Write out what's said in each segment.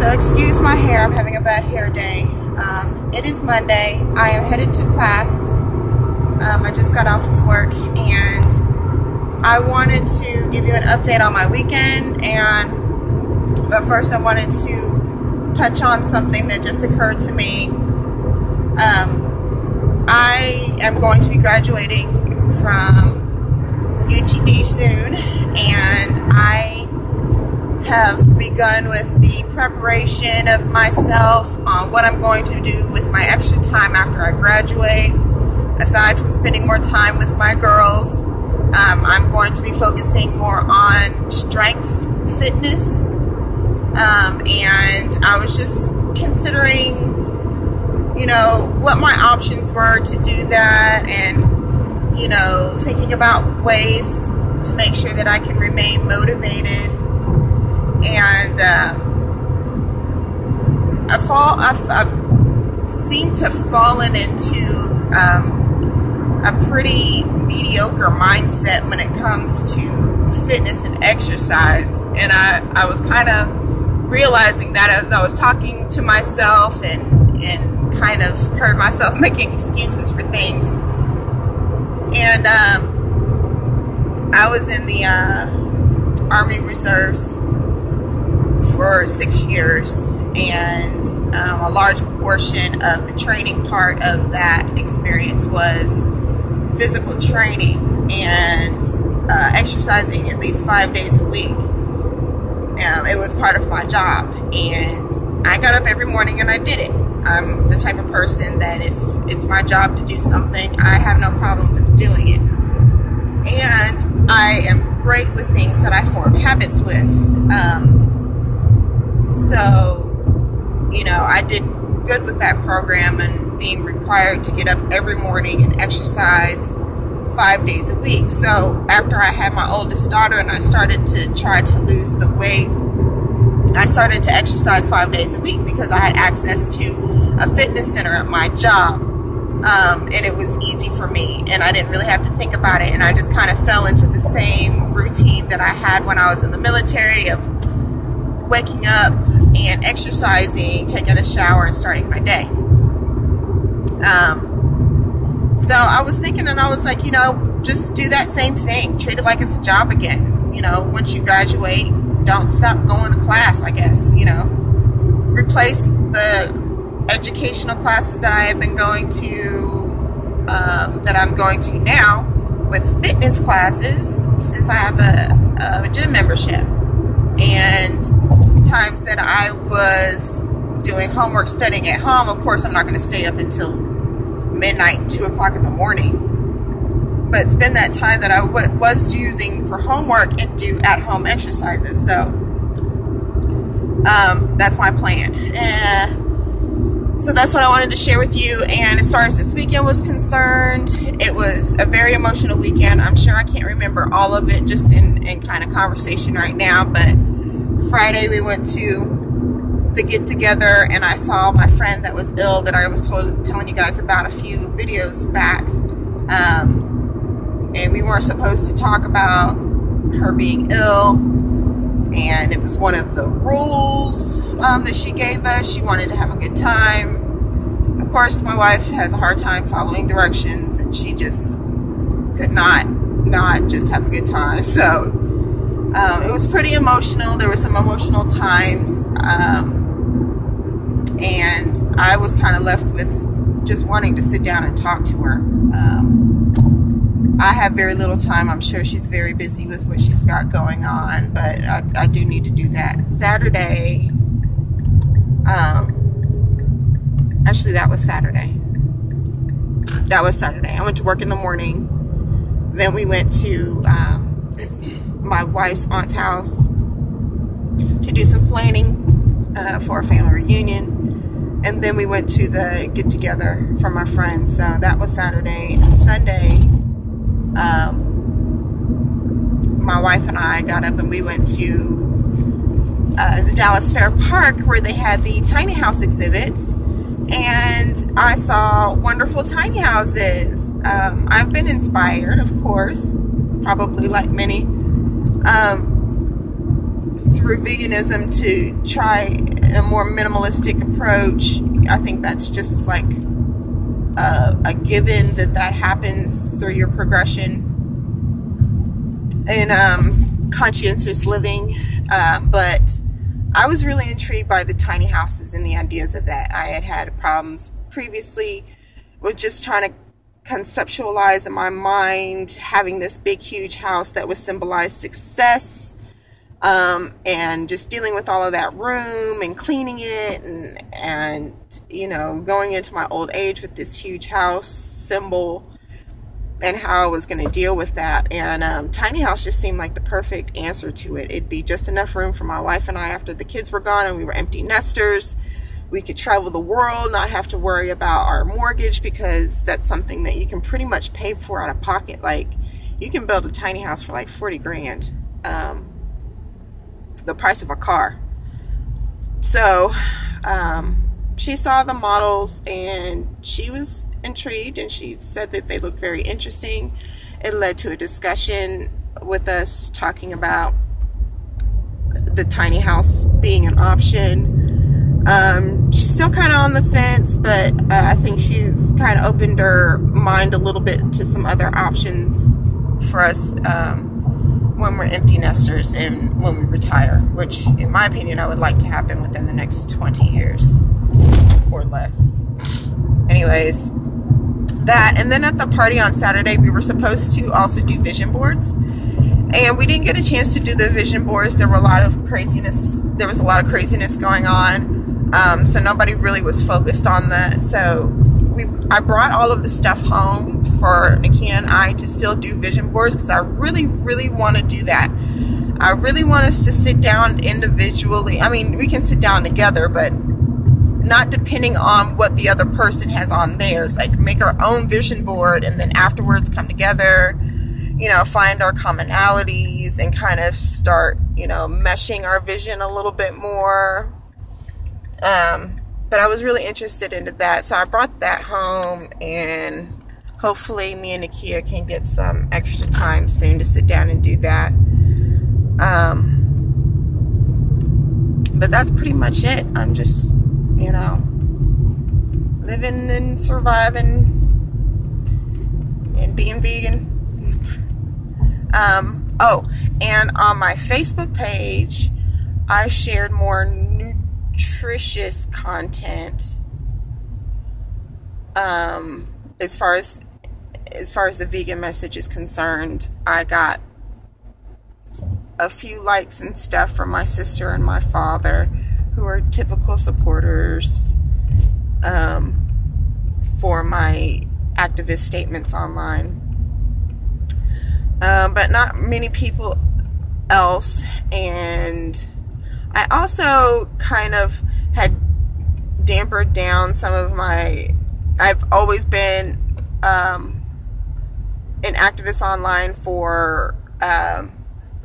So excuse my hair, I'm having a bad hair day. It is Monday. I am headed to class. I just got off of work and I wanted to give you an update on my weekend, but first I wanted to touch on something that just occurred to me. I am going to be graduating from UTD soon, and I have begun with the preparation of myself on what I'm going to do with my extra time after I graduate. Aside from spending more time with my girls, I'm going to be focusing more on strength fitness, and I was just considering, you know, what my options were to do that, and, you know, thinking about ways to make sure that I can remain motivated. And I've seemed to have fallen into a pretty mediocre mindset when it comes to fitness and exercise, and I was kind of realizing that as I was talking to myself and kind of heard myself making excuses for things. And I was in the Army Reserves for 6 years, and a large portion of the training part of that experience was physical training and exercising at least 5 days a week. It was part of my job, and I got up every morning and I did it. I'm the type of person that if it's my job to do something, I have no problem with doing it. And I am great with things that I form habits with. So, you know, I did good with that program and being required to get up every morning and exercise 5 days a week. So after I had my oldest daughter and I started to try to lose the weight, I started to exercise 5 days a week because I had access to a fitness center at my job. And it was easy for me, and I didn't really have to think about it, and I just kind of fell into the same routine that I had when I was in the military of waking up and exercising, taking a shower, and starting my day. So I was thinking, and I was like, you know, just do that same thing. Treat it like it's a job again. You know, once you graduate, don't stop going to class, I guess, you know. Replace the educational classes that I have been going to, that I'm going to now, with fitness classes, since I have a gym membership. And times that I was doing homework, studying at home, of course I'm not going to stay up until midnight and 2 o'clock in the morning, but spend that time that I was using for homework and do at-home exercises. So that's my plan. So that's what I wanted to share with you. And as far as this weekend was concerned, it was a very emotional weekend. I'm sure I can't remember all of it just in kind of conversation right now, but Friday we went to the get-together, and I saw my friend that was ill that I was telling you guys about a few videos back. And we weren't supposed to talk about her being ill, and it was one of the rules that she gave us. She wanted to have a good time. Of course, my wife has a hard time following directions, and she just could not just have a good time. So it was pretty emotional. There were some emotional times, and I was kind of left with just wanting to sit down and talk to her. I have very little time. I'm sure she's very busy with what she's got going on, but I do need to do that. Saturday, actually that was Saturday. I went to work in the morning. Then we went to my wife's aunt's house to do some planning for a family reunion. And then we went to the get-together from our friends. So that was Saturday. And Sunday, my wife and I got up and we went to the Dallas Fair Park, where they had the tiny house exhibits, and I saw wonderful tiny houses. I've been inspired, of course, probably like many, through veganism, to try in a more minimalistic approach. I think that's just like a given that happens through your progression in conscientious living. But I was really intrigued by the tiny houses and the ideas of that. I had problems previously with just trying to conceptualize in my mind having this big huge house that would symbolize success, and just dealing with all of that room and cleaning it, and you know, going into my old age with this huge house symbol and how I was going to deal with that. And tiny house just seemed like the perfect answer to it. It'd be just enough room for my wife and I after the kids were gone and we were empty nesters. We could travel the world, not have to worry about our mortgage, because that's something that you can pretty much pay for out of pocket. Like, you can build a tiny house for like 40 grand, the price of a car. So she saw the models and she was intrigued, and she said that they looked very interesting. It led to a discussion with us talking about the tiny house being an option. She's still kind of on the fence, but I think she's kind of opened her mind a little bit to some other options for us when we're empty nesters and when we retire, which in my opinion I would like to happen within the next 20 years or less. Anyways, that, and then at the party on Saturday we were supposed to also do vision boards, and we didn't get a chance to do the vision boards. There were a lot of craziness. There was a lot of craziness going on, so nobody really was focused on that. So I brought all of the stuff home for Nakia and I to still do vision boards, because I really, really want to do that. I really want us to sit down individually. I mean, we can sit down together, but not depending on what the other person has on theirs. Like, make our own vision board, and then afterwards come together, you know, find our commonalities and kind of start, you know, meshing our vision a little bit more. But I was really interested into that, so I brought that home, and hopefully me and Nakia can get some extra time soon to sit down and do that. But that's pretty much it. I'm just, you know, living and surviving and being vegan. Oh, and on my Facebook page, I shared more nutritious content as far as the vegan message is concerned. I got a few likes and stuff from my sister and my father, who are typical supporters for my activist statements online, but not many people else. And I also kind of had dampered down some of my, I've always been an activist online for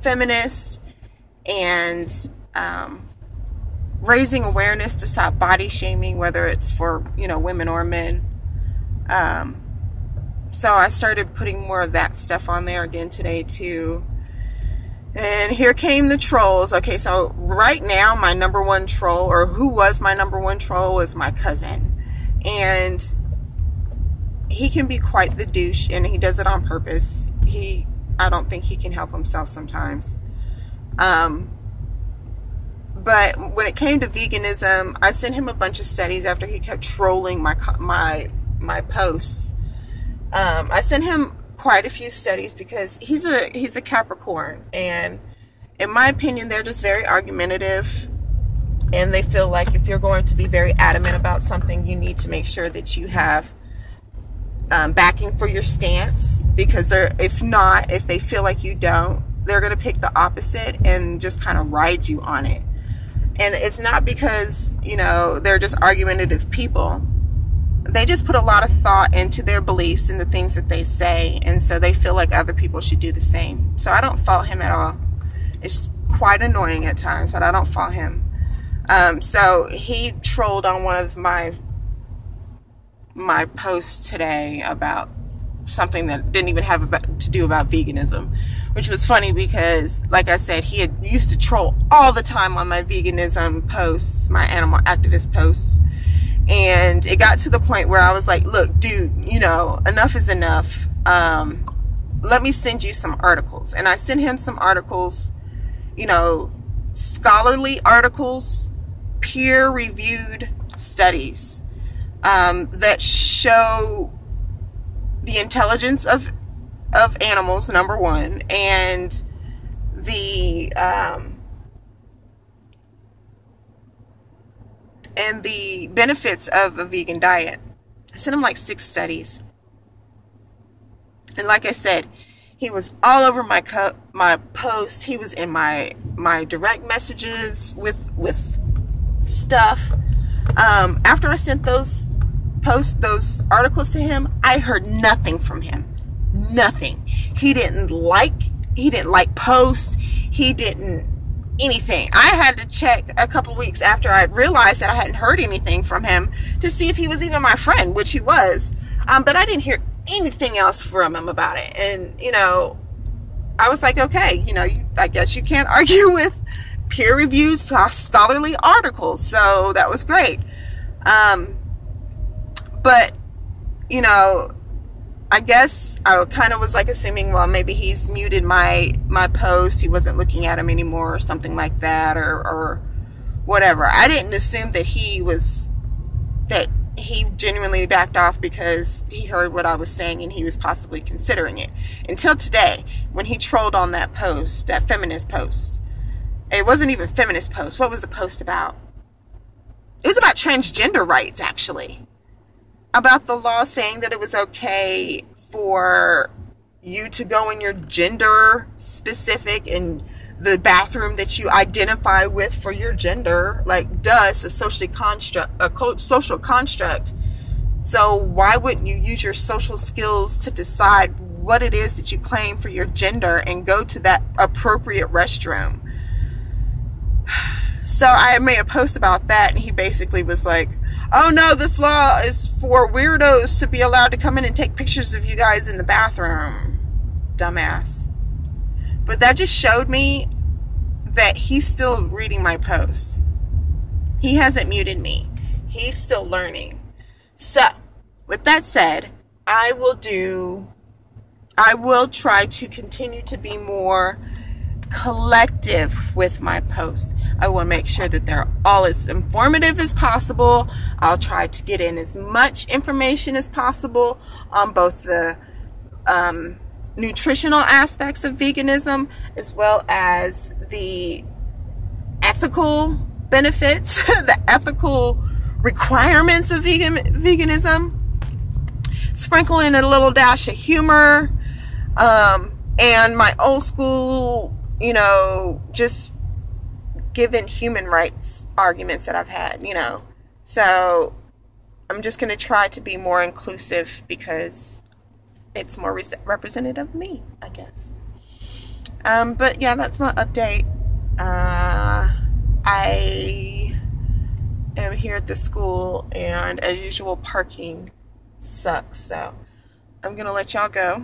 feminists and raising awareness to stop body shaming, whether it's for, you know, women or men. So I started putting more of that stuff on there again today too. And here came the trolls. Okay, so right now my number one troll, or who was my number one troll, was my cousin. And he can be quite the douche, and he does it on purpose. I don't think he can help himself sometimes. But when it came to veganism, I sent him a bunch of studies after he kept trolling my posts. I sent him quite a few studies because he's a Capricorn, and in my opinion, they're just very argumentative, and they feel like if you're going to be very adamant about something, you need to make sure that you have backing for your stance, because if they feel like you don't, they're going to pick the opposite and just kind of ride you on it. And it's not because, you know, they're just argumentative people. They just put a lot of thought into their beliefs and the things that they say, and so they feel like other people should do the same. So I don't fault him at all. It's quite annoying at times, but I don't fault him. So he trolled on one of my posts today about something that didn't even have to do about veganism, which was funny because, like I said, he had used to troll all the time on my veganism posts, my animal activist posts. And it got to the point where I was like, look, dude, you know, enough is enough. Let me send you some articles. And I sent him some articles, you know, scholarly articles, peer-reviewed studies that show the intelligence of animals, number one, and the benefits of a vegan diet. I sent him like 6 studies. And like I said, he was all over my post. He was in my direct messages with stuff. After I sent those articles to him, I heard nothing from him. Nothing. He didn't like posts. He didn't anything. I had to check a couple weeks after I realized that I hadn't heard anything from him to see if he was even my friend, which he was. But I didn't hear anything else from him about it. And, you know, I was like, okay, you know, I guess you can't argue with peer-reviewed scholarly articles. So that was great. But, you know, I guess I kind of was like assuming, well, maybe he's muted my post. He wasn't looking at them anymore or something like that, or whatever. I didn't assume that he genuinely backed off because he heard what I was saying and he was possibly considering it. Until today, when he trolled on that post, that feminist post. It wasn't even feminist post. What was the post about? It was about transgender rights, actually. About the law saying that it was okay for you to go in your gender specific in the bathroom that you identify with for your gender. Like, duh, it's a social construct. So why wouldn't you use your social skills to decide what it is that you claim for your gender and go to that appropriate restroom? So I made a post about that, and he basically was like, oh no, this law is for weirdos to be allowed to come in and take pictures of you guys in the bathroom. Dumbass. But that just showed me that he's still reading my posts. He hasn't muted me. He's still learning. So, with that said, I will try to continue to be more collective with my posts. I will make sure that they're all as informative as possible. I'll try to get in as much information as possible on both the nutritional aspects of veganism as well as the ethical benefits, the ethical requirements of veganism. Sprinkle in a little dash of humor, and my old school, you know, just given human rights arguments that I've had, you know. So I'm just going to try to be more inclusive because it's more representative of me, I guess. But yeah, that's my update. I am here at the school, and as usual, parking sucks. So I'm going to let y'all go,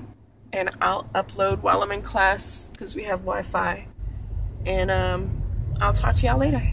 and I'll upload while I'm in class because we have Wi-Fi. And I'll talk to y'all later.